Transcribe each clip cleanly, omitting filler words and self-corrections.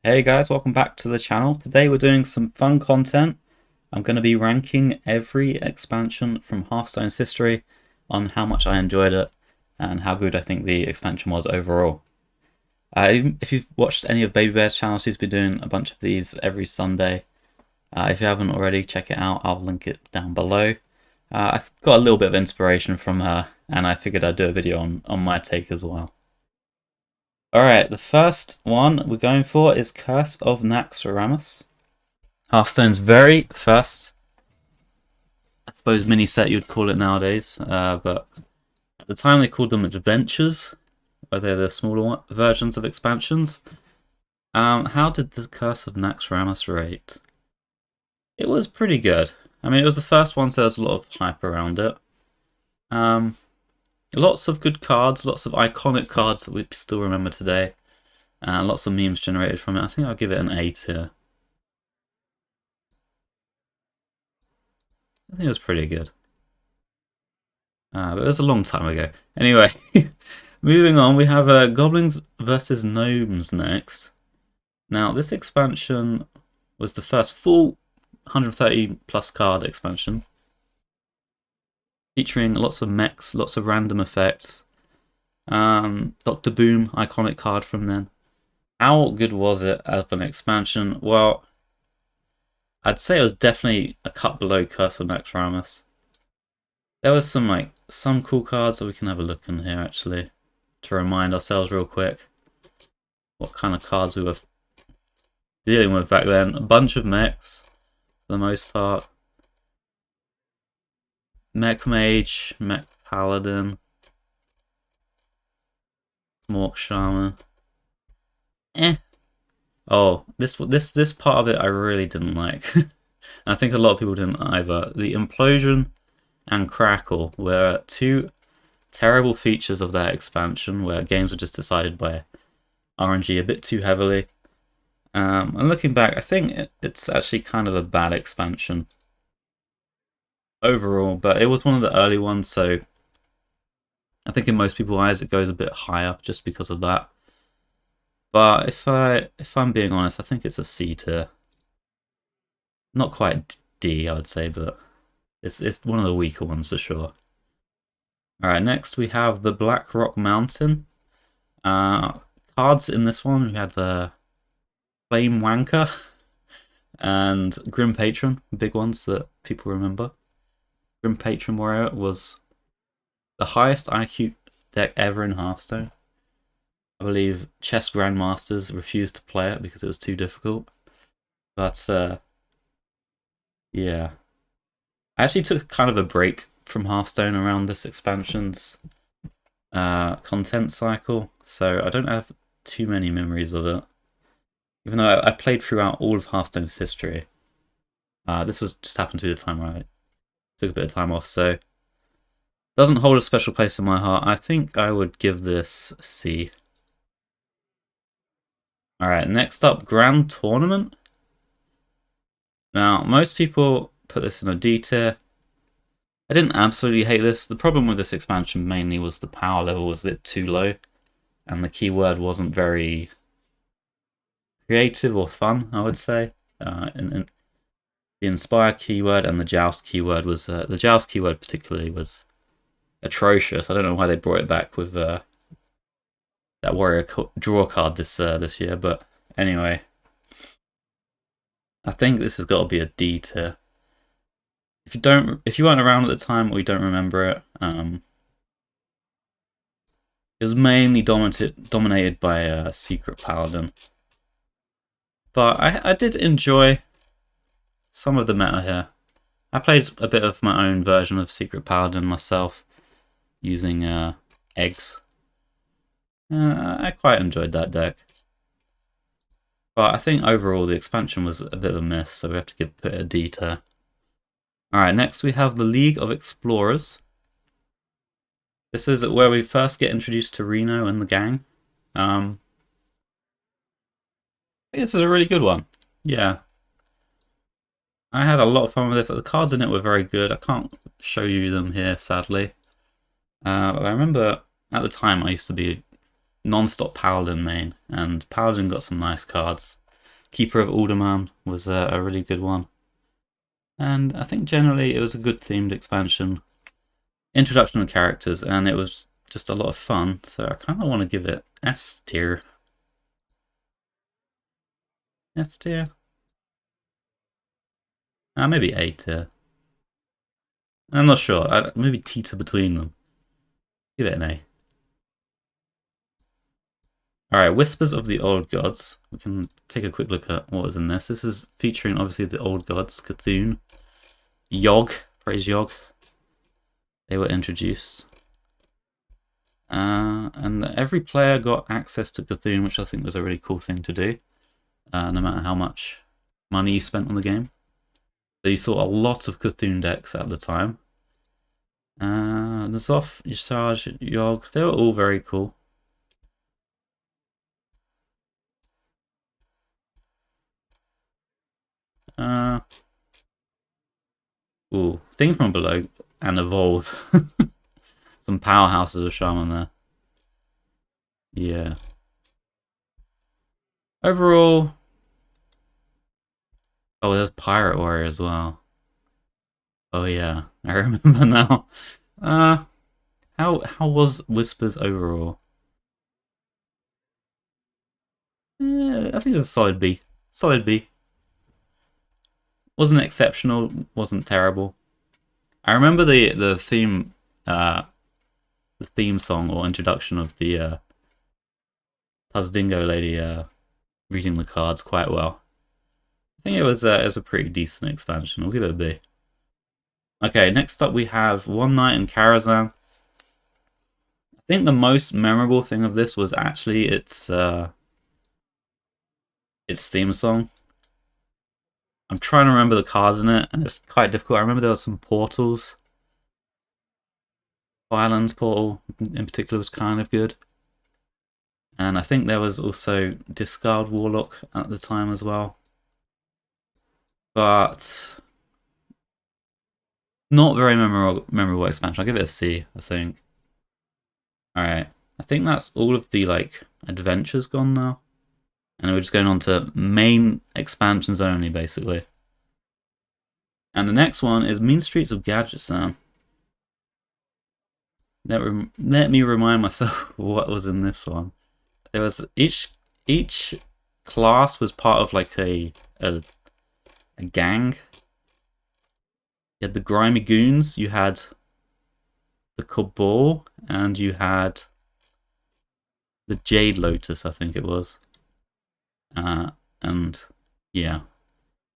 Hey guys, welcome back to the channel. Today we're doing some fun content. I'm going to be ranking every expansion from Hearthstone's history on how much I enjoyed it and how good I think the expansion was overall. If you've watched any of BabyBear's channels, he's been doing a bunch of these every Sunday. If you haven't already, check it out. I'll link it down below. I've got a little bit of inspiration from her and I figured I'd do a video on my take as well. Alright, the first one we're going for is Curse of Naxx. Hearthstone's very first, I suppose, mini set you'd call it nowadays, but at the time they called them adventures, where they're the smaller versions of expansions. How did the Curse of Naxx rate? It was pretty good. I mean, it was the first one, so there's a lot of hype around it. Lots of good cards, lots of iconic cards that we still remember today. Lots of memes generated from it. I think I'll give it an A tier. I think it was pretty good. But it was a long time ago. Anyway, moving on, we have Goblins versus Gnomes next. Now, this expansion was the first full 130 plus card expansion, featuring lots of mechs, lots of random effects. Dr. Boom, iconic card from then. How good was it as an expansion? Well, I'd say it was definitely a cut below Curse of Naxx. There was some cool cards that we can have a look in here actually, to remind ourselves real quick what kind of cards we were dealing with back then. A bunch of mechs, for the most part. Mech Mage, Mech Paladin, Mork Shaman. Oh, this part of it I really didn't like. I think a lot of people didn't either. The Implosion and Crackle were two terrible features of that expansion, where games were just decided by RNG a bit too heavily. And looking back, I think it's actually kind of a bad expansion overall, but it was one of the early ones, so I think in most people's eyes it goes a bit higher just because of that. But if I'm being honest, I think it's a C tier. Not quite D, I would say, but it's one of the weaker ones for sure. Alright, next we have the Blackrock Mountain. Cards in this one, we had the Flame Wanker and Grim Patron, big ones that people remember. Grim Patron Warrior was the highest IQ deck ever in Hearthstone. I believe chess grandmasters refused to play it because it was too difficult. But yeah, I actually took kind of a break from Hearthstone around this expansion's content cycle, so I don't have too many memories of it. Even though I played throughout all of Hearthstone's history, this was just happened to be the time where I took a bit of time off, so doesn't hold a special place in my heart. I think I would give this C. Alright, next up, Grand Tournament. Now, most people put this in a D tier. I didn't absolutely hate this. The problem with this expansion mainly was the power level was a bit too low, and the keyword wasn't very creative or fun, I would say. The Inspire keyword and the Joust keyword was... the Joust keyword particularly was atrocious. I don't know why they brought it back with that warrior draw card this year, but anyway, I think this has got to be a D tier. If you weren't around at the time or you don't remember it, it was mainly dominated by Secret Paladin. But I did enjoy some of the meta here. I played a bit of my own version of Secret Paladin myself, using eggs. I quite enjoyed that deck. But I think overall the expansion was a bit of a miss, so we have to put it a D tier. Alright, next we have the League of Explorers. This is where we first get introduced to Reno and the gang. I think this is a really good one. Yeah. I had a lot of fun with this. The cards in it were very good. I can't show you them here, sadly. But I remember at the time I used to be non-stop Paladin main, and Paladin got some nice cards. Keeper of Alderman was a really good one. And I think generally it was a good themed expansion. Introduction of characters, and it was just a lot of fun, so I kind of want to give it S tier. S tier? Maybe A tier. I'm not sure. Maybe teeter between them. Give it an A. Alright, Whispers of the Old Gods. We can take a quick look at what was in this. This is featuring, obviously, the Old Gods, Cthulhu, Yogg, praise Yogg. They were introduced. And every player got access to Cthulhu, which I think was a really cool thing to do, no matter how much money you spent on the game. So you saw a lot of Cthulhu decks at the time. The Zoth, Yasaj, Yogg, they were all very cool. Thing from below and evolve. Some powerhouses of Shaman there. Yeah. Overall. Oh, there's Pirate Warrior as well. Oh yeah, I remember now. How was Whispers overall? I think it's a solid B. Solid B. Wasn't exceptional, wasn't terrible. I remember the theme song or introduction of the Tazdingo lady reading the cards quite well. I think it was a pretty decent expansion. I'll give it a B. Okay, next up we have One Night in Karazhan. I think the most memorable thing of this was actually its theme song. I'm trying to remember the cards in it, and it's quite difficult. I remember there were some portals. Firelands portal in particular was kind of good. And I think there was also Discard Warlock at the time as well. But not very memorable expansion. I'll give it a C, I think. Alright. I think that's all of the adventures gone now. And we're just going on to main expansions only, basically. And the next one is Mean Streets of Gadgetzan. Let me remind myself what was in this one. There was each class was part of a gang. You had the Grimy Goons, you had the Kobold, and you had the Jade Lotus, I think it was. And yeah.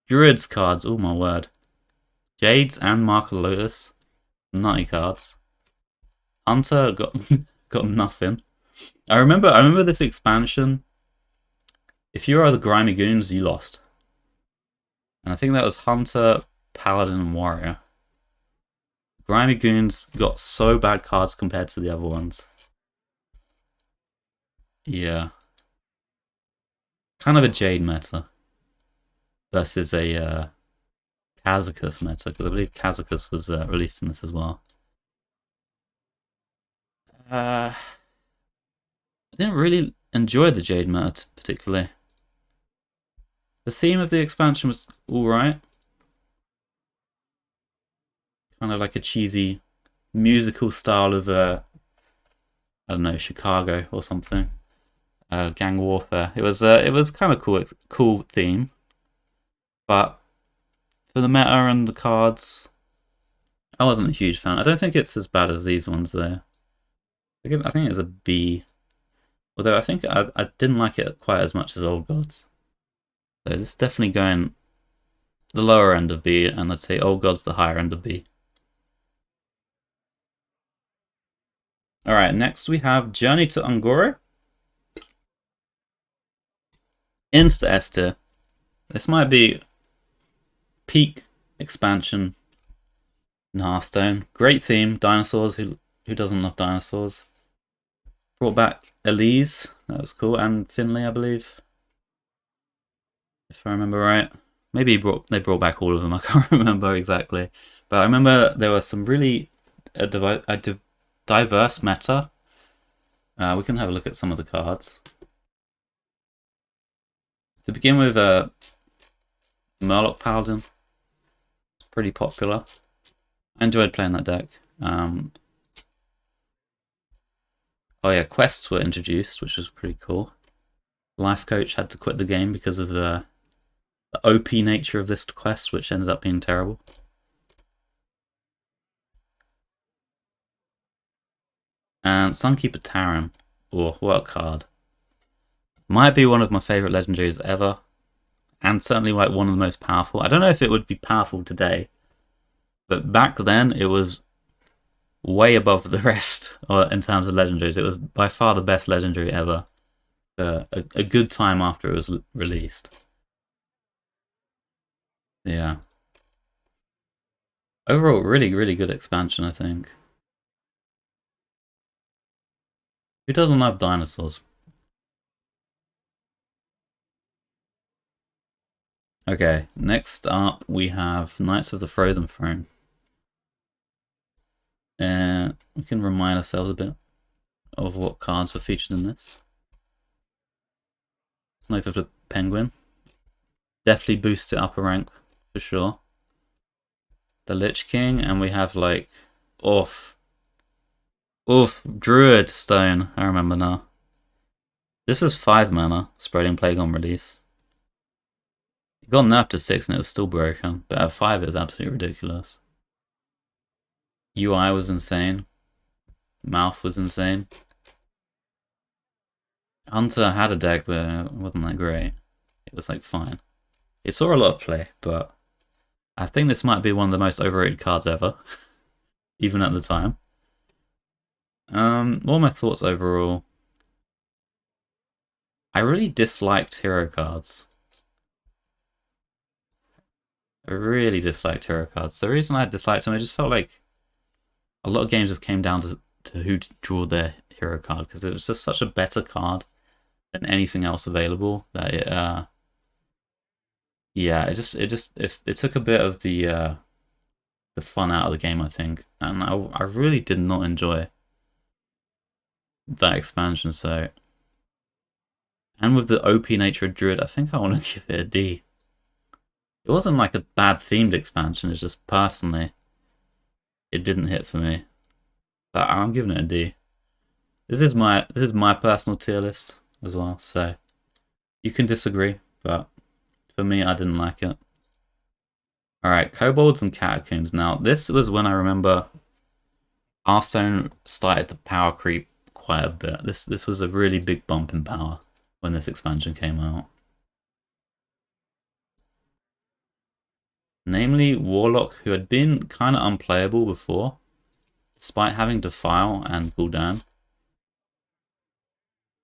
Druids cards, oh my word. Jades and Mark of the Lotus. Nutty cards. Hunter got nothing. I remember this expansion. If you are the Grimy Goons, you lost. And I think that was Hunter, Paladin, and Warrior. Grimy Goons got so bad cards compared to the other ones. Yeah. Kind of a Jade meta. Versus a Kazakus meta, because I believe Kazakus was released in this as well. I didn't really enjoy the Jade meta particularly. The theme of the expansion was alright. Kind of like a cheesy musical style of I don't know, Chicago or something. Gang warfare. It was kind of cool theme. But for the meta and the cards, I wasn't a huge fan. I don't think it's as bad as these ones there. I think it's a B. Although I think I didn't like it quite as much as Old Gods. So this is definitely going the lower end of B, and let's say Old Gods the higher end of B. Alright, next we have Journey to Ungoro. Insta S tier. This might be peak expansion in Hearthstone. Great theme, dinosaurs. Who doesn't love dinosaurs? Brought back Elise, that was cool, and Finley, I believe, if I remember right. Maybe they brought back all of them. I can't remember exactly, but I remember there was some really diverse meta. We can have a look at some of the cards. To begin with, Murloc Paladin. It's pretty popular. I enjoyed playing that deck. Oh yeah, quests were introduced, which was pretty cool. Life Coach had to quit the game because of the OP nature of this quest, which ended up being terrible. And Sunkeeper Tarim. Oh, what a card. Might be one of my favourite legendaries ever. And certainly like one of the most powerful. I don't know if it would be powerful today. But back then, it was way above the rest in terms of legendaries. It was by far the best legendary ever. A good time after it was released. Yeah. Overall, really, really good expansion, I think. Who doesn't love dinosaurs? Okay, next up we have Knights of the Frozen Throne. We can remind ourselves a bit of what cards were featured in this. Snipe of the Penguin. Definitely boosts it up a rank, for sure. The Lich King, and we have like... Oof, Druid Stone, I remember now. This is 5 mana, Spreading Plague on release. It got nerfed to 6 and it was still broken, but at 5 it was absolutely ridiculous. UI was insane. Mouth was insane. Hunter had a deck, but it wasn't that great. It was like fine. It saw a lot of play, but I think this might be one of the most overrated cards ever, even at the time. What are my thoughts overall? I really disliked hero cards. I really disliked hero cards. The reason I disliked them, I just felt like a lot of games just came down to who to draw their hero card, because it was just such a better card than anything else available that it yeah, it took a bit of the fun out of the game, I think, and I really did not enjoy that expansion. So, and with the OP nature of Druid, I think I want to give it a D. It wasn't like a bad themed expansion, it's just personally it didn't hit for me. But I'm giving it a D. This is my personal tier list as well, so you can disagree, but for me I didn't like it. Alright, Kobolds and Catacombs. Now this was when I remember Hearthstone started to power creep quite a bit. This was a really big bump in power when this expansion came out. Namely Warlock, who had been kind of unplayable before, despite having Defile and Gul'dan.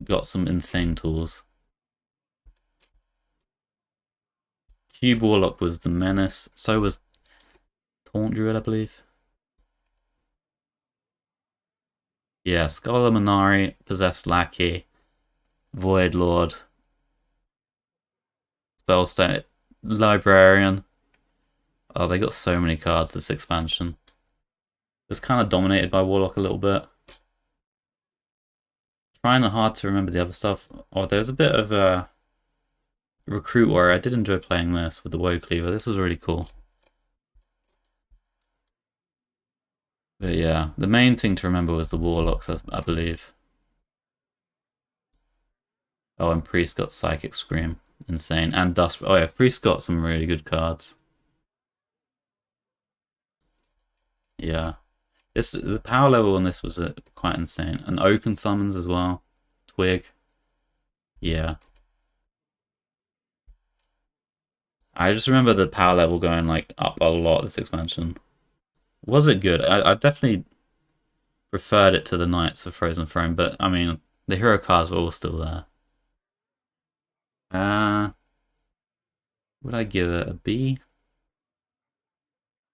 Got some insane tools. Cube Warlock was the menace, so was Taunt Druid, I believe. Yeah, Scholar Minari, Possessed Lackey, Void Lord, Spellstone, Librarian. Oh, they got so many cards this expansion. It's kind of dominated by Warlock a little bit. Trying hard to remember the other stuff. Oh, there's a bit of a Recruit Warrior. I did enjoy playing this with the Woe Cleaver. This was really cool. But yeah, the main thing to remember was the Warlocks, I believe. Oh, and Priest got Psychic Scream. Insane. And Dust. Oh yeah, Priest got some really good cards. Yeah. The power level on this was quite insane. And Oaken summons as well. Twig. Yeah. I just remember the power level going like up a lot this expansion. Was it good? I definitely preferred it to the Knights of Frozen Throne, but I mean the hero cards were all still there. Would I give it a B?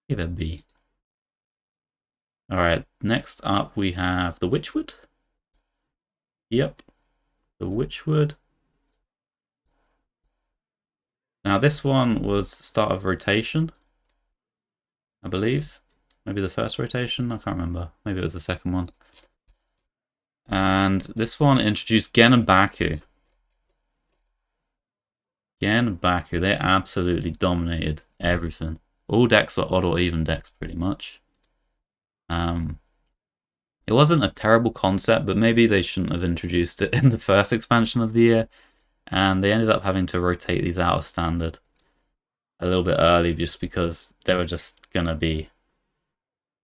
Give it a B. Alright, next up we have the Witchwood. Yep, the Witchwood. Now this one was start of rotation, I believe. Maybe the first rotation, I can't remember. Maybe it was the second one. And this one introduced Gen and Baku. Again, Baku, they absolutely dominated everything. All decks were odd or even decks, pretty much. It wasn't a terrible concept, but maybe they shouldn't have introduced it in the first expansion of the year. And they ended up having to rotate these out of standard a little bit early just because they were just going to be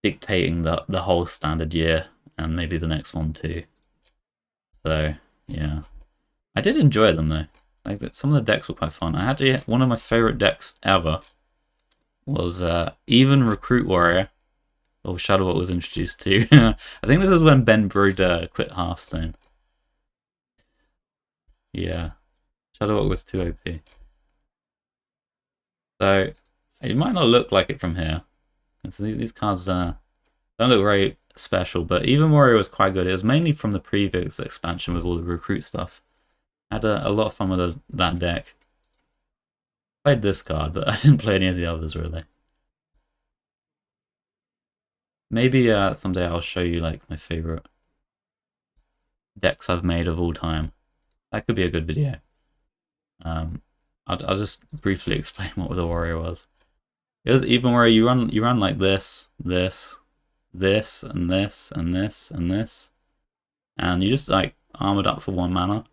dictating the whole standard year and maybe the next one too. So, yeah. I did enjoy them though. Like some of the decks were quite fun. I had one of my favorite decks ever was even Recruit Warrior. Or Shadowbot was introduced to. I think this is when Ben Broder quit Hearthstone. Yeah. Shadowbot was too OP. So, it might not look like it from here. These cards don't look very special, but even Warrior was quite good. It was mainly from the previous expansion with all the recruit stuff. I had a lot of fun with that deck. Played this card, but I didn't play any of the others really. Maybe someday I'll show you like my favorite decks I've made of all time. That could be a good video. I'll just briefly explain what the warrior was. It was even where you run like this, this, this, and this, and this, and this, and you just like armored up for 1 mana,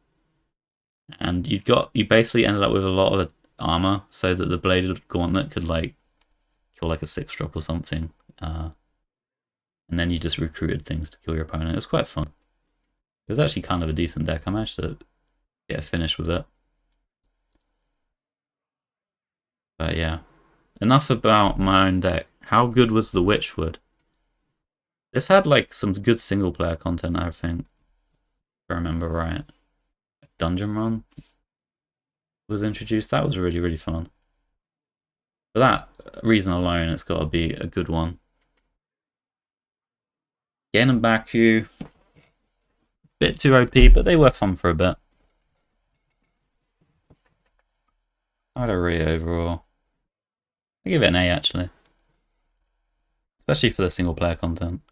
and you basically ended up with a lot of armor so that the bladed gauntlet could like kill like a 6-drop or something, and then you just recruited things to kill your opponent. It was quite fun. It was actually kind of a decent deck. I managed to get a finish with it. But yeah, enough about my own deck. How good was the Witchwood? This had like some good single player content, I think, if I remember right. Dungeon Run was introduced. That was really, really fun. For that reason alone, it's got to be a good one. Gen and Baku, bit too OP, but they were fun for a bit. I'd rate overall. I give it an A actually, especially for the single player content.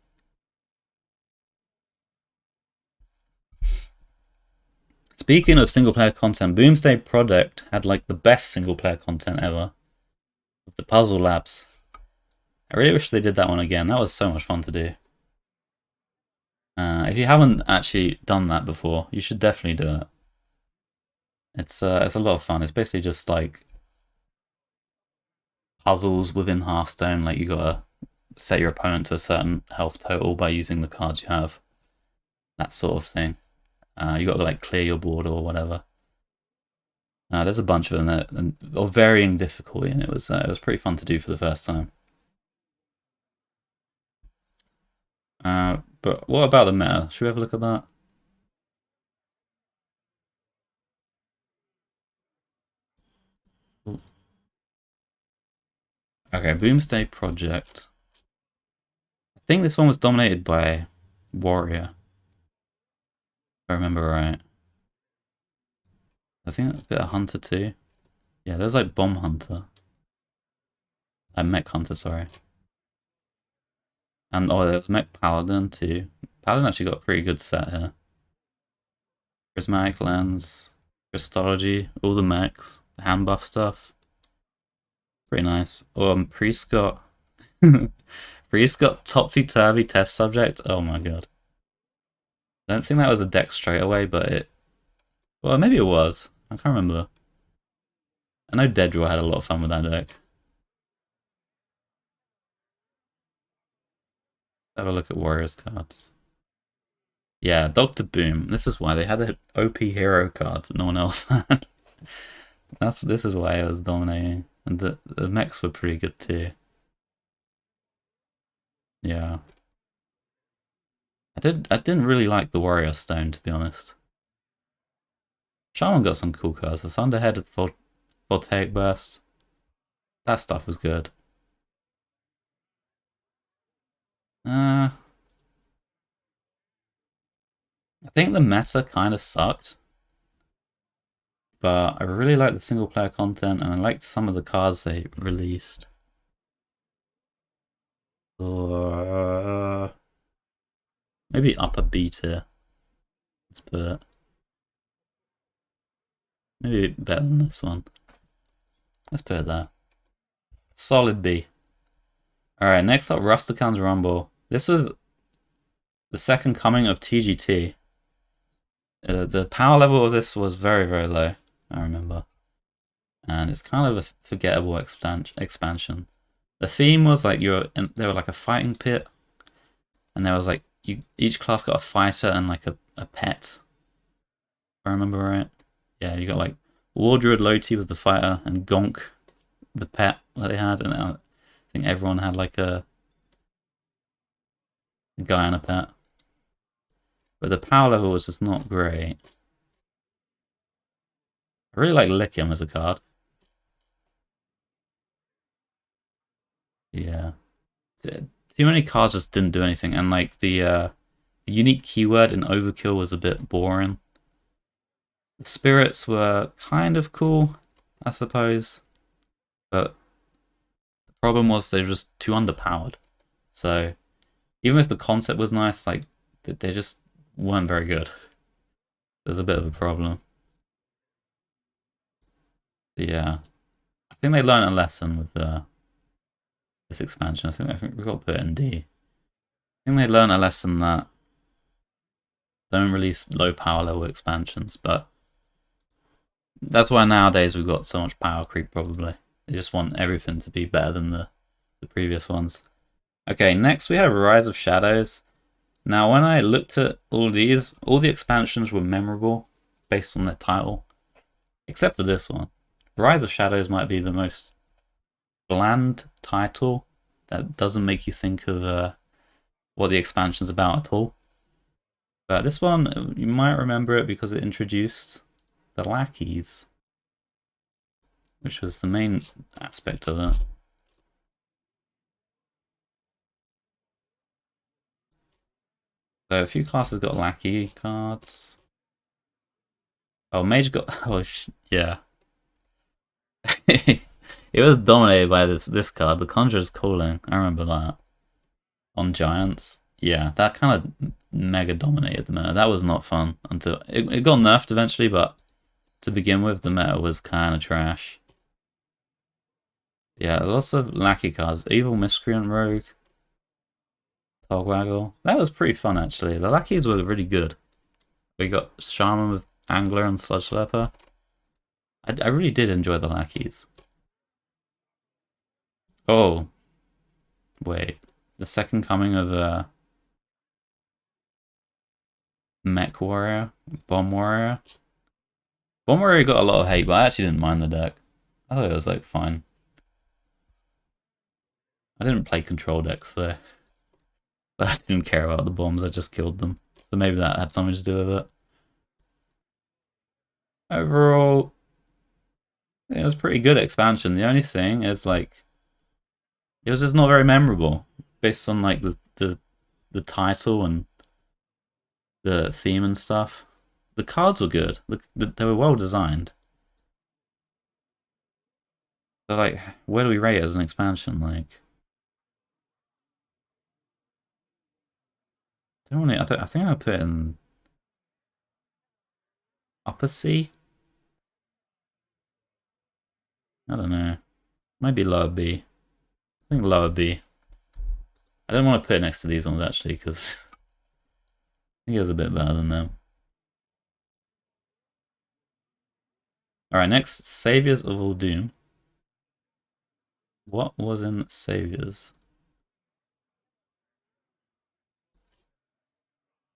Speaking of single player content, Boomsday Project had like the best single player content ever. With the Puzzle Labs. I really wish they did that one again. That was so much fun to do. If you haven't actually done that before, you should definitely do it. It's a lot of fun. It's basically just like puzzles within Hearthstone. Like you gotta set your opponent to a certain health total by using the cards you have. That sort of thing. You gotta like clear your board or whatever. There's a bunch of them of varying difficulty, and it was pretty fun to do for the first time. But what about the meta? Should we have a look at that? Ooh. Okay, Boomsday Project. I think this one was dominated by Warrior, if I remember right. I think a bit of Hunter too. Yeah, there's like Bomb Hunter. Mech Hunter, sorry. And oh, there's Mech Paladin too. Paladin actually got a pretty good set here. Prismatic Lens, Crystology, all the mechs, the hand buff stuff. Pretty nice. Oh, Priest got Priest got topsy-turvy test subject. Oh my god. I don't think that was a deck straight away, but well, maybe it was. I can't remember. I know Deaddraw had a lot of fun with that deck. Have a look at Warriors cards. Yeah, Dr. Boom. This is why they had an OP hero card that no one else had. This is why it was dominating. And the mechs were pretty good too. Yeah. I didn't really like the Warrior Stone, to be honest. Shaman got some cool cards. The Thunderhead, Voltaic Burst. That stuff was good. I think the meta kind of sucked. But I really liked the single player content, and I liked some of the cards they released. Maybe upper B tier. Let's put it. Maybe better than this one. Let's put it there. Solid B. Alright, next up, Rastakhan's Rumble. This was the second coming of TGT. The power level of this was very, very low, I remember. And it's kind of a forgettable expansion. The theme was like there were like a fighting pit, and there was like each class got a fighter and like a pet. If I remember right. Yeah, you got like Wardruid Loti was the fighter and Gonk the pet that they had, and I think everyone had like a guy and a pet. But the power level was just not great. I really like Lickim as a card. Yeah. Too many cards just didn't do anything, and like the unique keyword in Overkill was a bit boring. The spirits were kind of cool, I suppose, but the problem was they were just too underpowered. So even if the concept was nice, like they just weren't very good. There's a bit of a problem. But yeah, I think they learned a lesson with this expansion. I think we've got to put it in D. I think they learned a lesson that don't release low power level expansions, but that's why nowadays we've got so much power creep, probably. They just want everything to be better than the previous ones. Okay, next we have Rise of Shadows. Now, when I looked at all these, all the expansions were memorable based on their title, except for this one. Rise of Shadows might be the most bland title that doesn't make you think of what the expansion's about at all. But this one, you might remember it because it introduced the lackeys, which was the main aspect of it. So a few classes got lackey cards. Oh, Mage got... Oh, yeah. It was dominated by this card, the Conjurer's Calling. I remember that. On Giants. Yeah, that kind of mega dominated the meta. That was not fun until... It got nerfed eventually, but to begin with, the meta was kind of trash. Yeah, lots of lackey cards. Evil Miscreant Rogue. Togwaggle. That was pretty fun, actually. The lackeys were really good. We got Shaman with Angler and Sludge Slurper. I really did enjoy the lackeys. Oh. Wait. The second coming of Mech Warrior? Bomb Warrior? Bomb Warrior got a lot of hate, but I actually didn't mind the deck. I thought it was like fine. I didn't play control decks though. But I didn't care about the bombs, I just killed them. So maybe that had something to do with it. Overall, it was pretty good expansion. The only thing is like it was just not very memorable based on like the title and the theme and stuff. The cards were good. They were well designed. So like, where do we rate it as an expansion? Like, I think I'll put it in upper C. I don't know. Maybe lower B. I think lower B. I don't want to put it next to these ones actually because I think it was a bit better than them. Alright, next, Saviors of Uldum. What was in Saviors?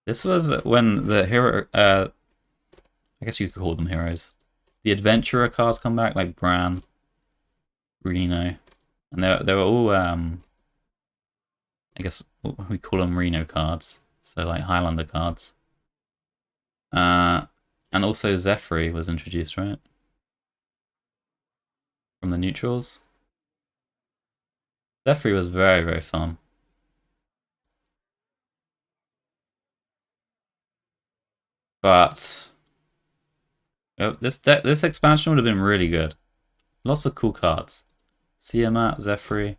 This was when the hero, I guess you could call them heroes. The adventurer cards come back, like Bran, Reno, and they were all, I guess we call them Reno cards, so like Highlander cards. And also Zephyr was introduced, right? From the neutrals. Zephyr was very, very fun. But this expansion would have been really good. Lots of cool cards. Tiamat, Zephyr.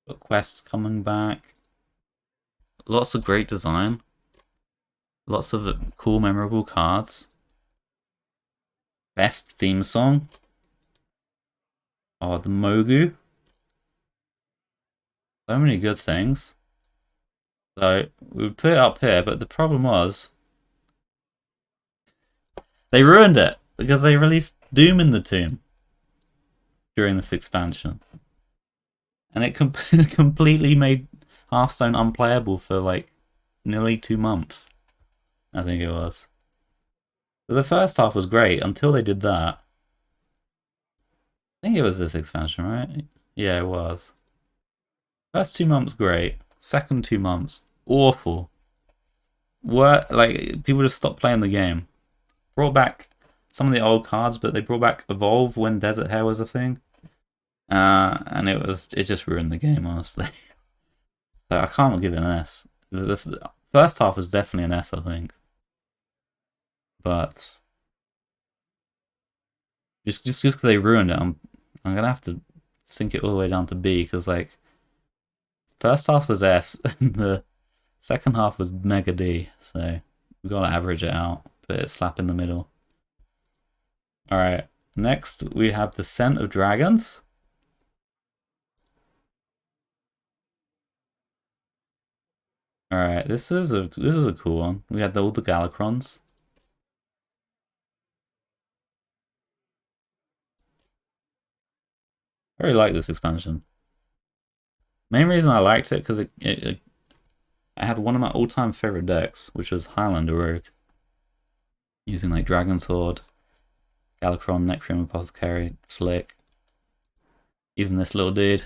Got quests coming back. Lots of great design. Lots of cool, memorable cards. Best theme song. Oh, the Mogu. So many good things. So we would put it up here, but the problem was they ruined it because they released Doom in the Tomb during this expansion. And it completely made Hearthstone unplayable for like nearly 2 months. I think it was. So the first half was great until they did that. I think it was this expansion, right? Yeah, it was. First 2 months, great. Second 2 months, awful. What? Like, people just stopped playing the game. Brought back some of the old cards, but they brought back Evolve when Desert Hair was a thing. And it just ruined the game, honestly. So I can't give it an S. The first half was definitely an S, I think. But just because they ruined it, I'm gonna have to sink it all the way down to B, because like first half was S and the second half was Mega D, so we gotta average it out, put it slap in the middle. Alright, next we have the Scent of Dragons. Alright, this was a cool one. We had all the Galacrons. I really like this expansion. Main reason I liked it because I had one of my all-time favorite decks, which was Highlander Rogue, using like Dragon's Horde, Galacron, Necrim, Apothecary, Flick, even this little dude.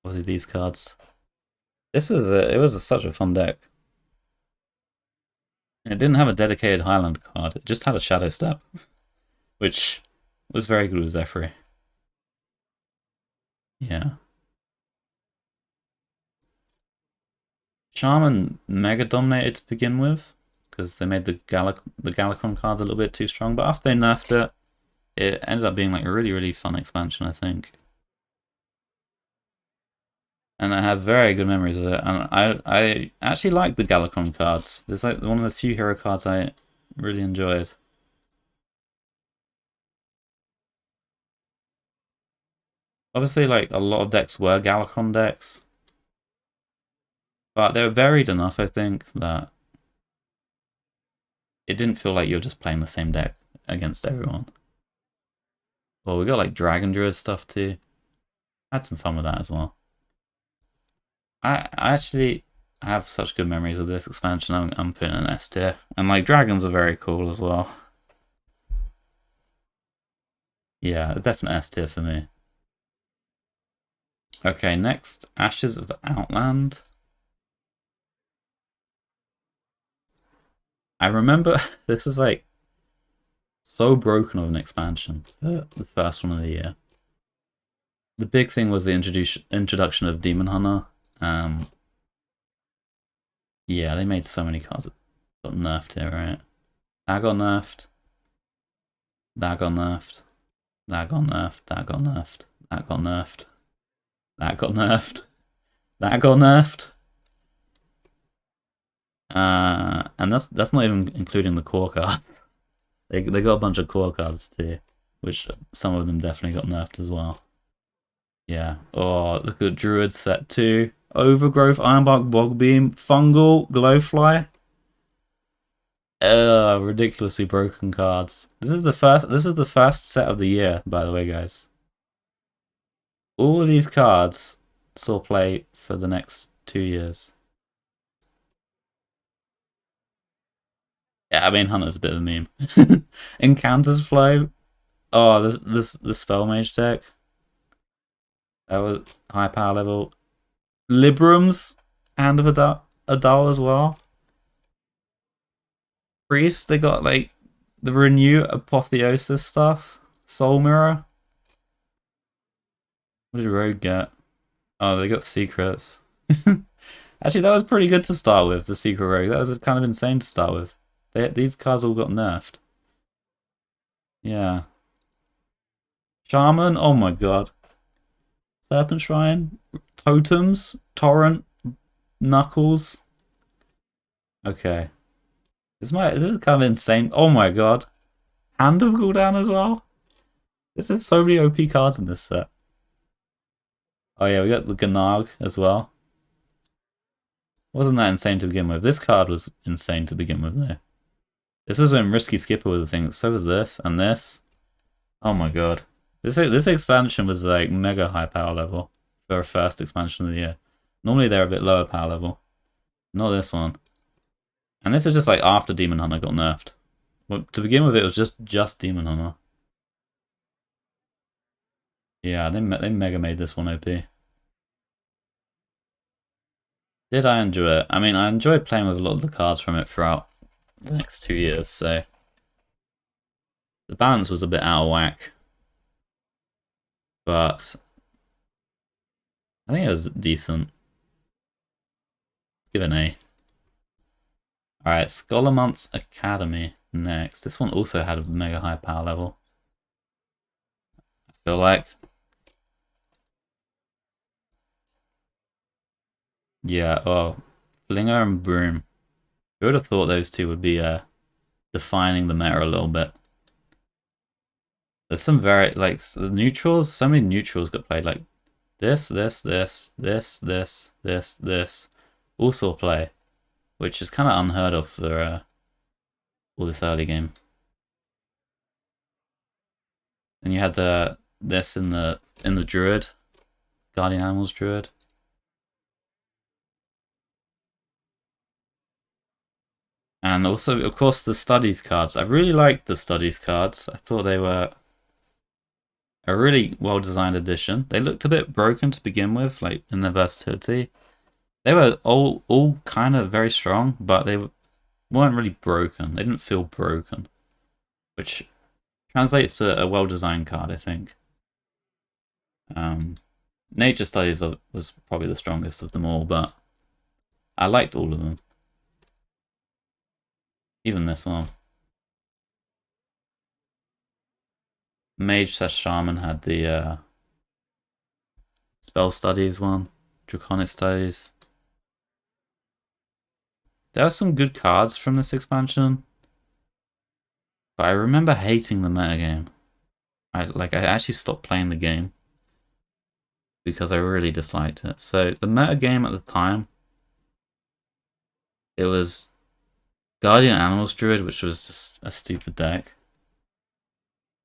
Was it these cards? It was such a fun deck. It didn't have a dedicated Highland card. It just had a Shadow Step, which was very good with Zephyr. Yeah. Shaman mega dominated to begin with, because they made the Galacron cards a little bit too strong. But after they nerfed it, it ended up being like a really, really fun expansion, I think. And I have very good memories of it. And I actually like the Galacron cards. There's like one of the few hero cards I really enjoyed. Obviously, like a lot of decks were Galacron decks, but they were varied enough, I think, that it didn't feel like you're just playing the same deck against everyone. Well, we got like Dragon Druid stuff too. I had some fun with that as well. I actually have such good memories of this expansion. I'm putting an S tier, and like dragons are very cool as well. Yeah, a definite S tier for me. Okay, next, Ashes of Outland. I remember this is like so broken of an expansion, the first one of the year. The big thing was the introduction of Demon Hunter. Yeah, they made so many cards that got nerfed here, right? That got nerfed. That got nerfed. That got nerfed. That got nerfed. That got nerfed. That got nerfed. That got nerfed. And that's not even including the core cards. They got a bunch of core cards too, which some of them definitely got nerfed as well. Yeah. Oh, look at Druid set 2. Overgrowth, Ironbark, Bogbeam, Fungal, Glowfly. Ridiculously broken cards. This is the first set of the year, by the way, guys. All of these cards saw play for the next 2 years. Yeah, I mean Hunter's a bit of a meme. Encounters Flow. Oh, the Spell Mage deck. That was high power level. Librams, Hand of Adal as well. Priest, they got like the Renew Apotheosis stuff. Soul Mirror. What did Rogue get? Oh, they got Secrets. Actually, that was pretty good to start with, the Secret Rogue. That was kind of insane to start with. These cards all got nerfed. Yeah. Shaman, oh my god. Serpent Shrine, Totems, Torrent, Knuckles. Okay. This is kind of insane. Oh my god. Hand of cooldown as well. There's so many OP cards in this set. Oh yeah, we got the Gnarg as well. Wasn't that insane to begin with? This card was insane to begin with though. This was when Risky Skipper was a thing. So was this and this. Oh my god. This expansion was like mega high power level for a first expansion of the year. Normally they're a bit lower power level. Not this one. And this is just like after Demon Hunter got nerfed. Well, to begin with, it was just Demon Hunter. Yeah, they mega made this one OP. Did I enjoy it? I mean, I enjoyed playing with a lot of the cards from it throughout the next 2 years, so the balance was a bit out of whack. But I think it was decent. Give it an A. Alright, Scholomance Academy next. This one also had a mega high power level. I feel like. Yeah, oh, Flinger and Broom. Who would have thought those two would be defining the meta a little bit? There's some very, like, the neutrals, so many neutrals got played, like this, all saw play, which is kind of unheard of for all this early game. And you had this in the Druid, Guardian Animals Druid. And also, of course, the Studies cards. I really liked the Studies cards. I thought they were a really well-designed addition. They looked a bit broken to begin with, like in their versatility. They were all kind of very strong, but they weren't really broken. They didn't feel broken, which translates to a well-designed card, I think. Nature Studies was probably the strongest of them all, but I liked all of them. Even this one. Mage / Shaman had the Spell Studies one, Draconic Studies. There are some good cards from this expansion, but I remember hating the metagame. I actually stopped playing the game because I really disliked it. So the metagame at the time, it was Guardian Animals Druid, which was just a stupid deck.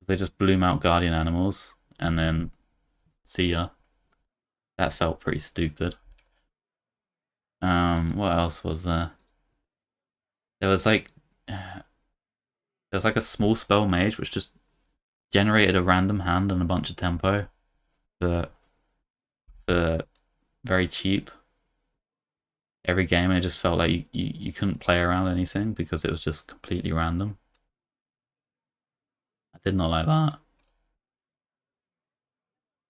They just bloom out Guardian Animals and then see ya. That felt pretty stupid. What else was there? There was like a small spell mage which just generated a random hand and a bunch of tempo for very cheap. Every game it just felt like you couldn't play around anything because it was just completely random. I did not like that.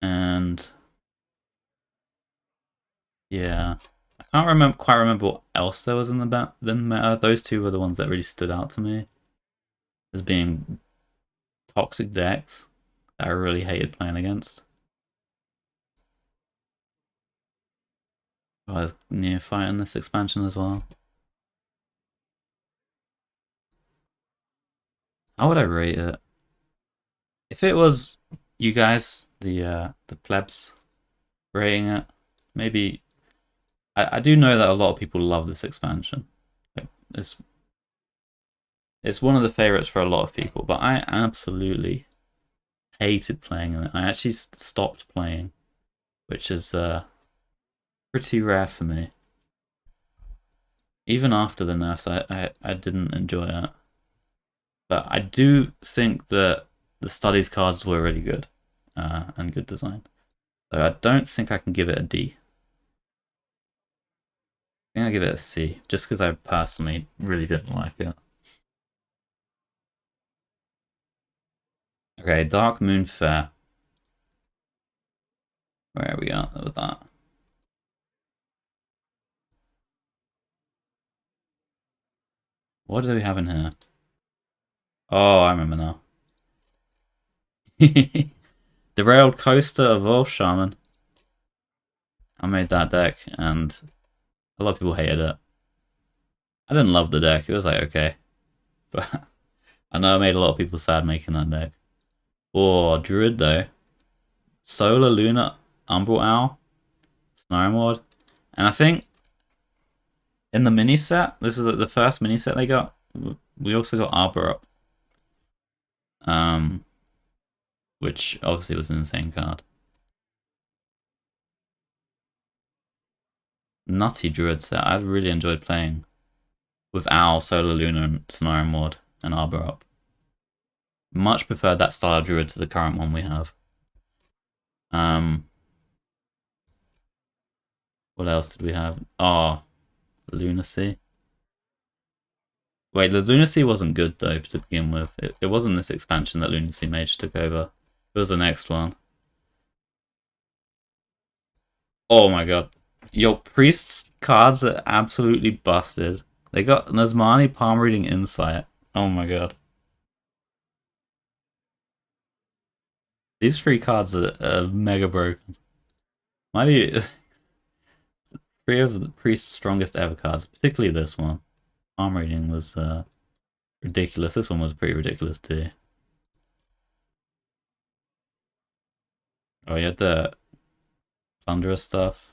And yeah, I can't quite remember what else there was in the meta. Those two were the ones that really stood out to me as being toxic decks that I really hated playing against. I was neophyte in this expansion as well. How would I rate it? If it was you guys, the plebs, rating it, maybe. I do know that a lot of people love this expansion. Like, it's one of the favorites for a lot of people, but I absolutely hated playing it. I actually stopped playing, which is pretty rare for me. Even after the nerfs, I didn't enjoy it. But I do think that the Studies cards were really good and good design. So I don't think I can give it a D. I think I'll give it a C, just because I personally really didn't like it. Okay, Darkmoon Faire. Where are we at with that? What do we have in here? Oh, I remember now. Derailed Coaster Evolve Shaman. I made that deck, and a lot of people hated it. I didn't love the deck. It was like, okay. But I know I made a lot of people sad making that deck. Oh, Druid though. Solar, Lunar, Umbral Owl, Snoring Ward. And I think in the mini set, this is the first mini set they got, we also got Arbor up. Which obviously was an insane card. Nutty Druid set. I really enjoyed playing with Owl, Solar, Lunar, and Snoring Ward and Arbor up. Much preferred that style of Druid to the current one we have. What else did we have? Oh, Lunacy. Wait, the Lunacy wasn't good though to begin with. It wasn't this expansion that Lunacy Mage took over. It was the next one. Oh my god. Your Priest's cards are absolutely busted. They got Nazmani Palm Reading Insight. Oh my god. These 3 cards are mega broken. Might be 3 of the Priest's strongest ever cards, particularly this one. Palm Reading was ridiculous. This one was pretty ridiculous too. Oh, you had the Thunderous stuff.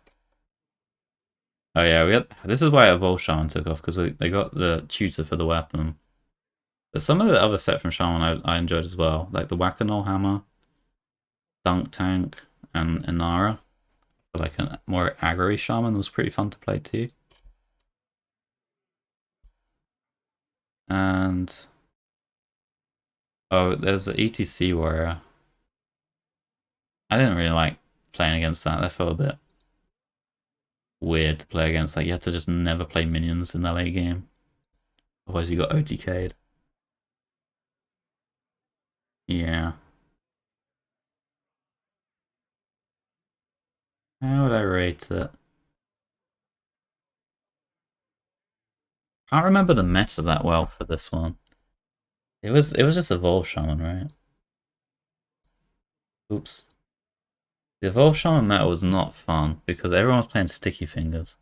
Oh yeah, we had. This is why Evolve Shaman took off, because they got the tutor for the weapon. But some of the other set from Shaman I enjoyed as well, like the Whack-A-Null Hammer, Dunk Tank, and Inara. Like a more aggro Shaman was pretty fun to play too. And oh, there's the ETC Warrior. I didn't really like playing against that. That felt a bit weird to play against. Like you had to just never play minions in the late game. Otherwise you got OTK'd. Yeah. How would I rate it? Can't remember the meta that well for this one. It was just Evolve Shaman, right? Oops. The Evolve Shaman meta was not fun because everyone was playing Sticky Fingers.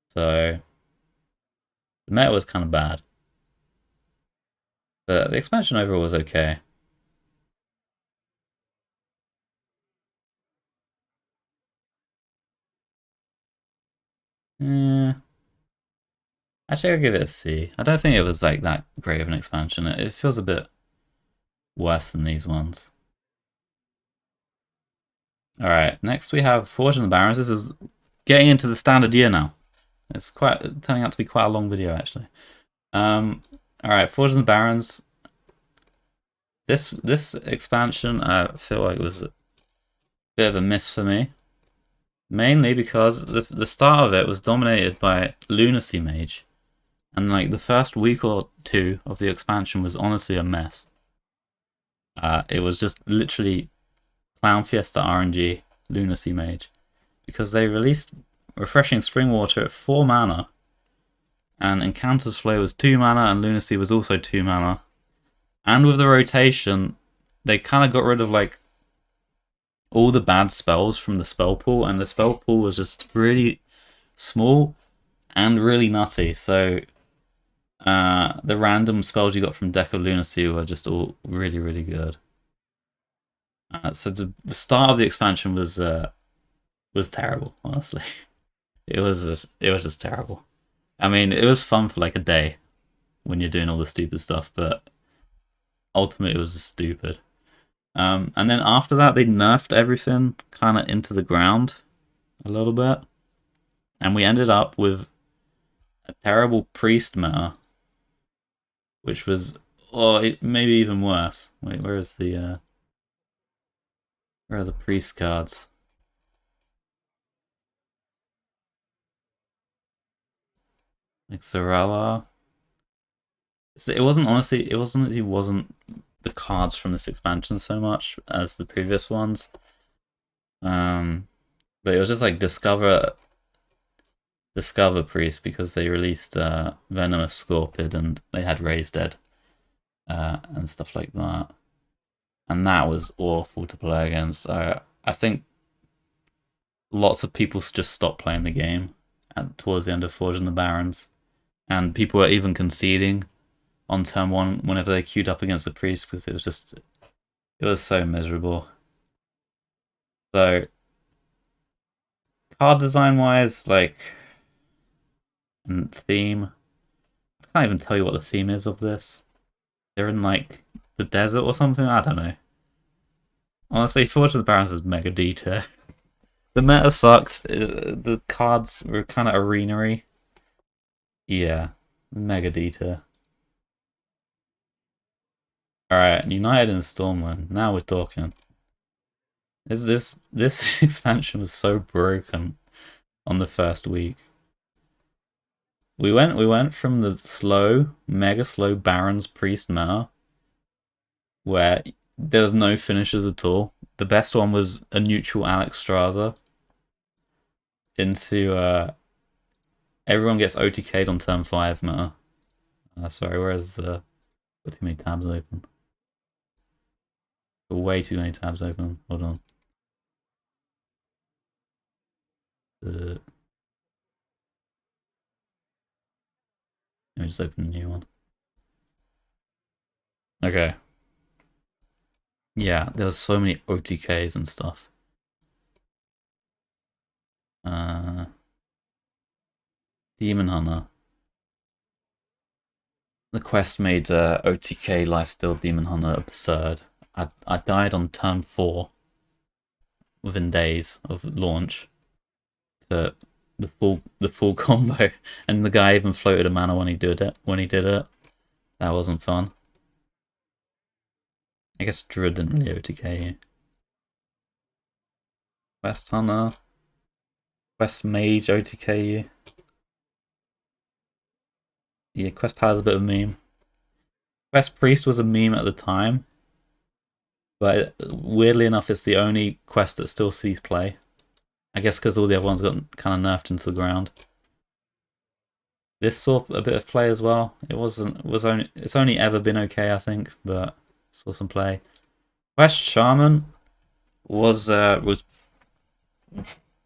So the meta was kind of bad. But the expansion overall was okay. Yeah. Actually, I'll give it a C. I don't think it was like that great of an expansion. It feels a bit worse than these ones. Alright, next we have Forge and the Barrens. This is getting into the standard year now. It's turning out to be quite a long video actually. Alright, Forge and the Barrens. This expansion I feel like was a bit of a miss for me. Mainly because the start of it was dominated by Lunacy Mage. And like the first week or 2 of the expansion was honestly a mess. It was just literally Clown Fiesta RNG, Lunacy Mage. Because they released Refreshing Spring Water at 4 mana. And Encounter's Flow was 2 mana and Lunacy was also 2 mana. And with the rotation, they kind of got rid of like all the bad spells from the spell pool. And the spell pool was just really small and really nutty. So the random spells you got from Deck of Lunacy were just all really, really good. So the start of the expansion was terrible, honestly. It was just terrible. I mean, it was fun for like a day when you're doing all the stupid stuff, but ultimately it was just stupid. And then after that, they nerfed everything kind of into the ground a little bit, and we ended up with a terrible priest meta, which was maybe even worse. Wait, where are the priest cards? Like Zarella. It wasn't the cards from this expansion so much as the previous ones. But it was just like Discover Priest because they released Venomous Scorpid and they had Raised Dead and stuff like that. And that was awful to play against. I think lots of people just stopped playing the game towards the end of Forge and the Barrens. And people were even conceding on turn 1 whenever they queued up against the priest because it was so miserable. So card design wise, like, and theme, I can't even tell you what the theme is of this. They're in like the desert or something. I don't know. Honestly, Forge of the Barrens is mega D tier. The meta sucks. The cards were kind of arena-y. Yeah, mega D tier. Alright, United and Stormwind. Now we're talking. This expansion was so broken on the first week. We went from the mega slow Barrens Priest meta, where there was no finishers at all. The best one was a neutral Alex Straza, into everyone gets OTK'd on turn 5 meta. Sorry, where's the... Got too many tabs open. Way too many tabs open. Hold on. Let me just open a new one. Okay. Yeah, there was so many OTKs and stuff. Demon Hunter. The quest made OTK Lifesteal Demon Hunter absurd. I died on turn 4 within days of launch to the full combo, and the guy even floated a mana when he did it. That wasn't fun. I guess Druid didn't really OTK you. Quest Hunter, Quest Mage OTK you. Yeah, Quest Palad's a bit of a meme. Quest Priest was a meme at the time, but weirdly enough, it's the only quest that still sees play. I guess because all the other ones got kind of nerfed into the ground. This saw a bit of play as well. It's only ever been okay, I think, but saw some play. Quest Shaman was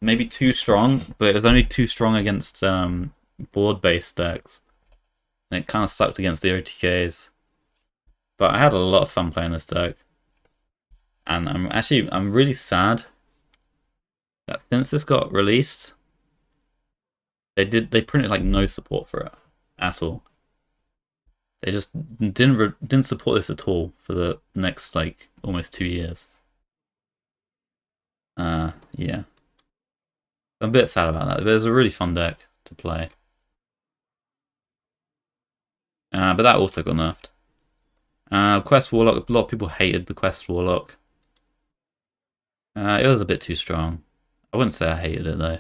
maybe too strong, but it was only too strong against board-based decks. And it kind of sucked against the OTKs. But I had a lot of fun playing this deck. And I'm really sad that since this got released, they printed like no support for it at all. They just didn't support this at all for the next like almost 2 years. Yeah. I'm a bit sad about that, but it was a really fun deck to play. But that also got nerfed. Quest Warlock, a lot of people hated the Quest Warlock. It was a bit too strong. I wouldn't say I hated it though.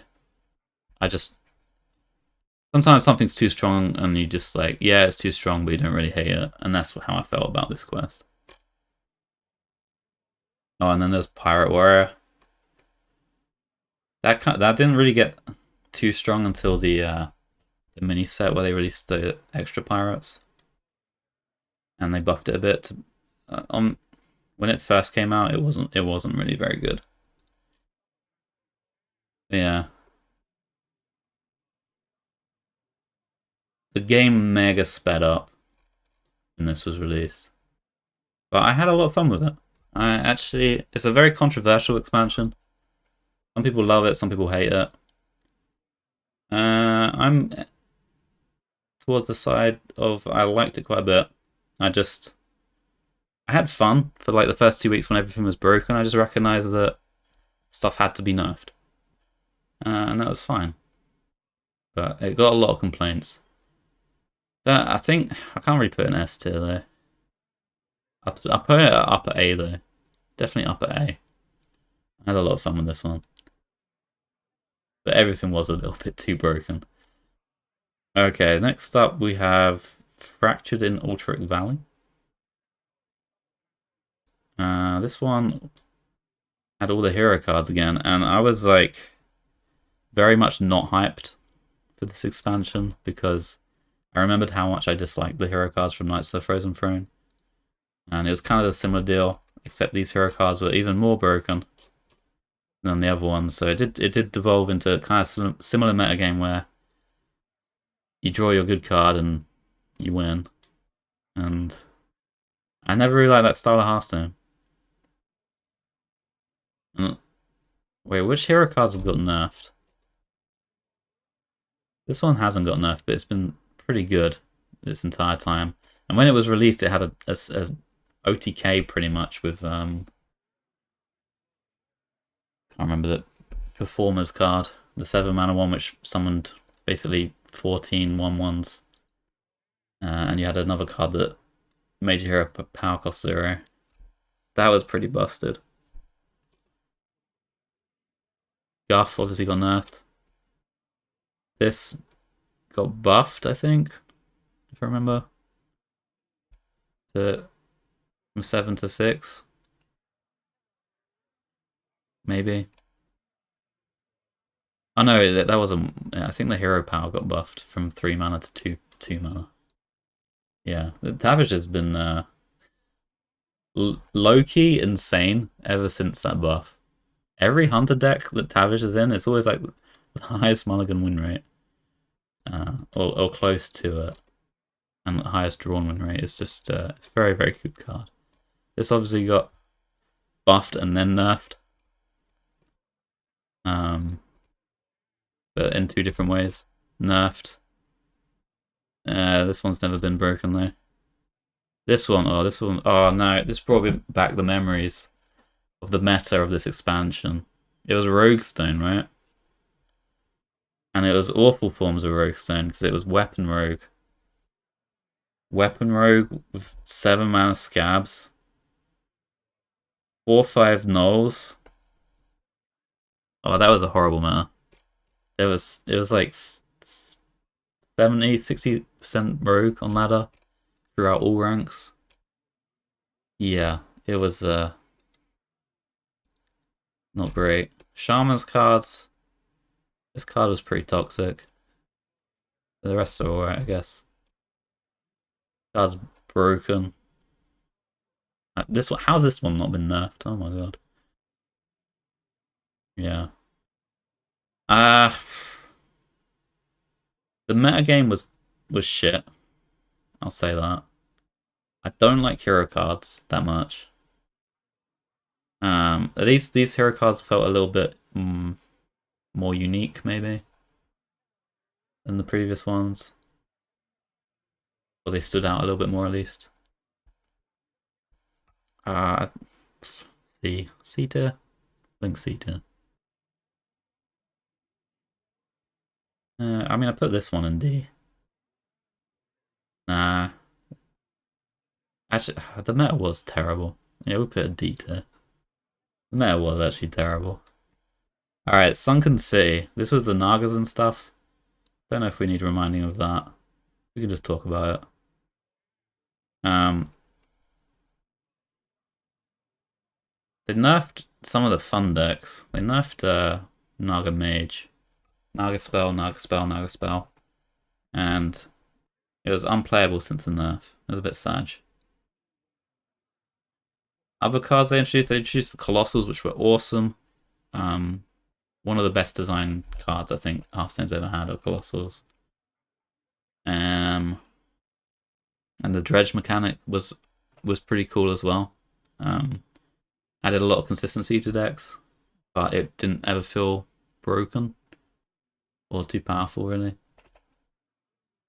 Sometimes something's too strong and you just like, yeah, it's too strong, but you don't really hate it. And that's how I felt about this quest. Oh, and then there's Pirate Warrior. That didn't really get too strong until the mini set where they released the extra pirates, and they buffed it a bit. When it first came out, it wasn't really very good. Yeah, the game mega sped up when this was released, but I had a lot of fun with it. It's a very controversial expansion. Some people love it, some people hate it. I'm towards the side of I liked it quite a bit. I had fun for like the first 2 weeks when everything was broken. I just recognized that stuff had to be nerfed. And that was fine. But it got a lot of complaints. I think I can't really put an S tier though. I'll put it at upper A though. Definitely upper A. I had a lot of fun with this one. But everything was a little bit too broken. Okay, next up we have Fractured in Alterac Valley. This one had all the hero cards again, and I was like very much not hyped for this expansion because I remembered how much I disliked the hero cards from Knights of the Frozen Throne. And it was kind of a similar deal, except these hero cards were even more broken than the other ones. So it did devolve into kind of similar metagame where you draw your good card and you win. And I never really liked that style of Hearthstone. Wait, which hero cards have got nerfed? This one hasn't got nerfed, but it's been pretty good this entire time. And when it was released, it had a OTK pretty much with can't remember the Performer's card, the 7-mana one, which summoned basically 14 1/1s, and you had another card that made your hero power cost 0. That was pretty busted. Guff obviously got nerfed. This got buffed, I think, if I remember, from 7 to 6, maybe. Oh no, that wasn't. I think the hero power got buffed from 3 mana to 2 mana. Yeah, the Tavish has been low-key insane ever since that buff. Every hunter deck that Tavish is in, it's always like the highest mulligan win rate, or close to it, and the highest drawn win rate. It's just it's a very, very good card. This obviously got buffed and then nerfed, but in 2 different ways. Nerfed. This one's never been broken though. This one, oh no, this brought me back the memories of the meta of this expansion. It was Roguestone, right? And it was awful forms of Roguestone because it was Weapon Rogue. Weapon Rogue with 7 mana scabs. 4/5 gnolls. Oh, that was a horrible meta. It was like 70-60% rogue on ladder throughout all ranks. Yeah, it was not great. Shaman's cards. This card was pretty toxic. The rest are alright, I guess. Card's broken. How's this one not been nerfed? Oh my god. Yeah. The metagame was shit. I'll say that. I don't like hero cards that much. These hero cards felt a little bit more unique, maybe, than the previous ones. Or they stood out a little bit more, at least. C tier? I think C tier. I mean, I put this one in D. Nah. Actually, the meta was terrible. Yeah, we put a D tier. The meta was actually terrible. Alright, Sunken City. This was the Nagas and stuff. Don't know if we need reminding of that. We can just talk about it. They nerfed some of the fun decks. They nerfed Naga Mage. Naga Spell, Naga Spell, Naga Spell. And it was unplayable since the nerf. It was a bit sad. Other cards they introduced the Colossals, which were awesome. One of the best design cards I think Hearthstone's ever had are Colossals. And the dredge mechanic was pretty cool as well. Added a lot of consistency to decks, but it didn't ever feel broken or too powerful, really.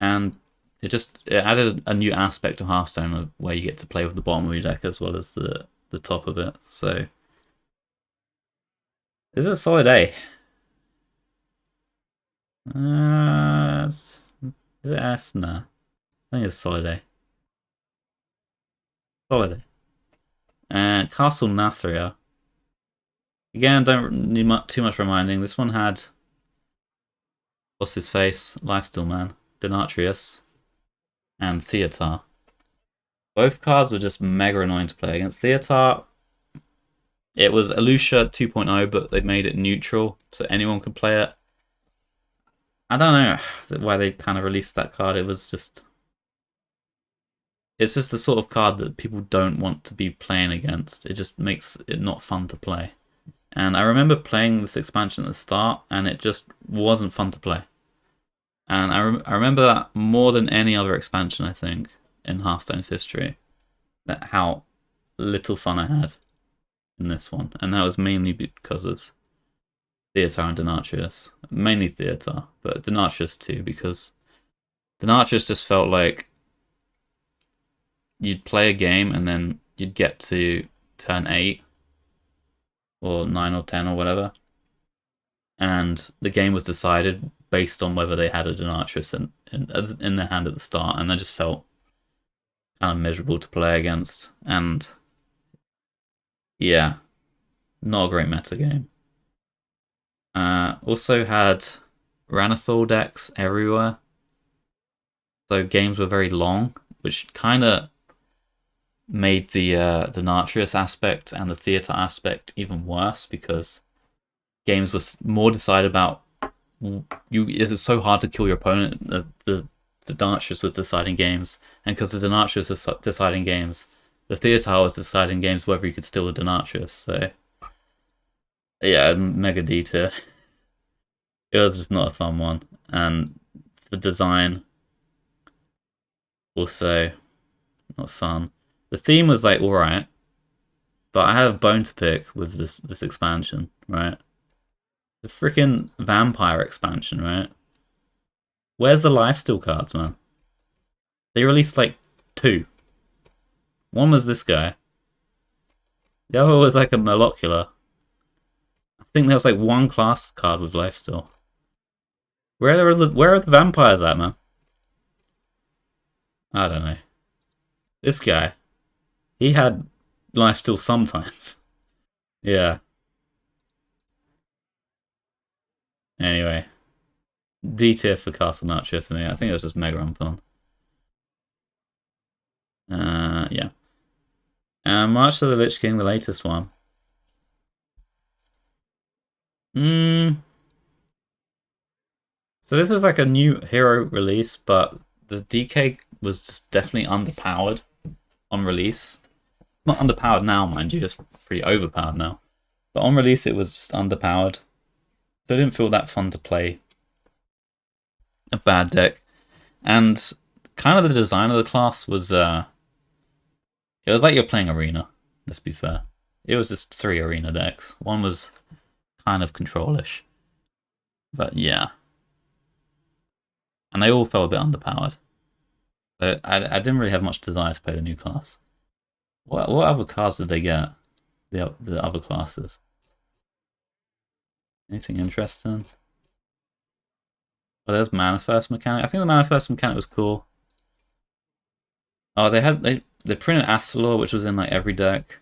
And it added a new aspect to Hearthstone where you get to play with the bottom of your deck as well as the top of it. So, is it a solid A? Is it S? Nah. I think it's solid A. Solid A. And Castle Nathria. Again, don't need too much reminding. This one had what's his face? Lifesteal Man, Denatrius, and Theatar. Both cards were just mega annoying to play against. Theatar, it was Elucia 2.0, but they made it neutral, so anyone could play it. I don't know why they kind of released that card. It's just the sort of card that people don't want to be playing against. It just makes it not fun to play. And I remember playing this expansion at the start, and it just wasn't fun to play. And I remember that more than any other expansion, I think, in Hearthstone's history. That how little fun I had in this one. And that was mainly because of Theater and Denatrius. Mainly Theater, but Denatrius too, because Denatrius just felt like you'd play a game and then you'd get to turn 8 or 9 or 10 or whatever, and the game was decided based on whether they had a Denatrius in their hand at the start, and that just felt kind of miserable to play against. And yeah, not a great meta game. Also had Ranathal decks everywhere, so games were very long, which kind of made the Denatrius aspect and the theater aspect even worse, because games were more decided about it's so hard to kill your opponent. The Denatrius was deciding games, and because the Denatrius was deciding games, the theater was deciding games whether you could steal the Denatrius. So yeah, Mega D tier. It was just not a fun one, and the design also not fun. The theme was like alright, but I have a bone to pick with this expansion, right? The freaking vampire expansion, right? Where's the lifesteal cards, man? They released like 2. One was this guy. The other was like a molecular. I think there was like 1 class card with lifesteal. Where are the vampires at, man? I don't know. This guy, he had lifesteal sometimes. Yeah. Anyway, D tier for Castle Nutshire for me. I think it was just mega unfun. Yeah. March of the Lich King, the latest one. So this was like a new hero release, but the DK was just definitely underpowered on release. Not underpowered now, mind you, it's pretty overpowered now. But on release, it was just underpowered. So it didn't feel that fun to play a bad deck. And kind of the design of the class was, it was like you're playing Arena, let's be fair. It was just 3 Arena decks. One was kind of control-ish. But yeah. And they all felt a bit underpowered. So I didn't really have much desire to play the new class. What other cards did they get? The other classes? Anything interesting? Oh, there's Manifest Mechanic. I think the Manifest Mechanic was cool. Oh, they printed Astalor, which was in like every deck.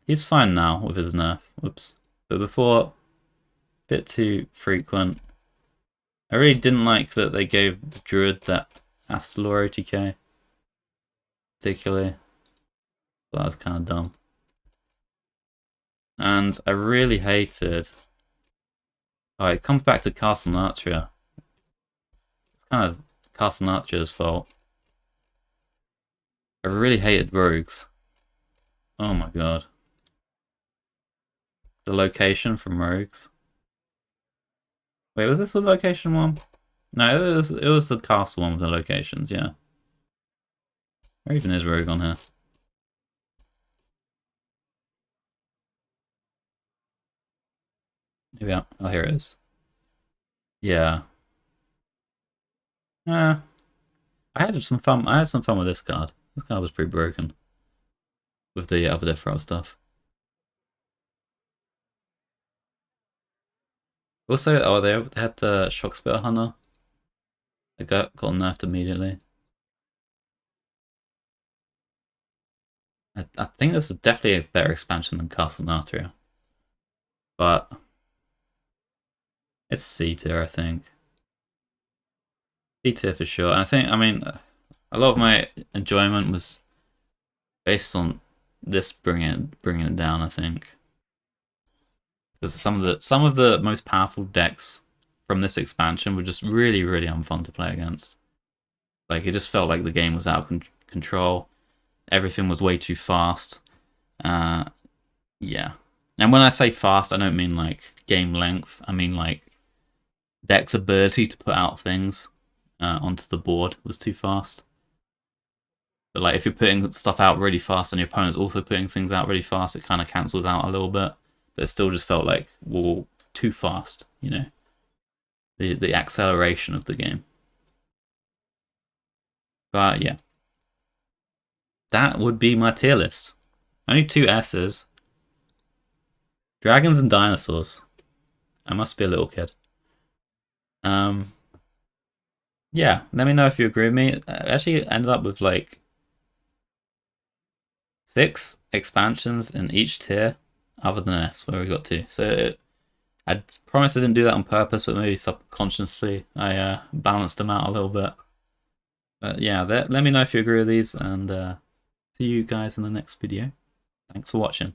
He's fine now with his nerf. Whoops. But before, a bit too frequent. I really didn't like that they gave the Druid that Astalor OTK. Particularly. That was kind of dumb. And I really hated... Oh, it comes back to Castle Natria. It's kind of Castle Natria's fault. I really hated rogues. Oh my god. The location from rogues. Wait, was this the location one? No, it was the castle one with the locations, yeah. Where even is rogue on here? Maybe oh, here it is. Yeah. I had some fun. I had some fun with this card. This card was pretty broken with the other Death Row stuff. Also, oh, they had the Shockspitter Hunter. It got nerfed immediately. I think this is definitely a better expansion than Castle Natria. But it's C tier, I think. C tier for sure. And I mean, a lot of my enjoyment was based on this bringing it down, I think. Because some of the most powerful decks from this expansion were just really, really unfun to play against. Like, it just felt like the game was out of control. Everything was way too fast. Yeah. And when I say fast, I don't mean like game length. I mean like deck's ability to put out things onto the board was too fast. But like if you're putting stuff out really fast and your opponent's also putting things out really fast, it kind of cancels out a little bit. But it still just felt like, well, too fast, you know. The acceleration of the game. But yeah. That would be my tier list. Only 2 S's. Dragons and dinosaurs. I must be a little kid. Yeah, let me know if you agree with me. I actually ended up with like 6 expansions in each tier, other than S, where we got 2. So I promise I didn't do that on purpose, but maybe subconsciously I balanced them out a little bit. But yeah, let me know if you agree with these, and see you guys in the next video. Thanks for watching.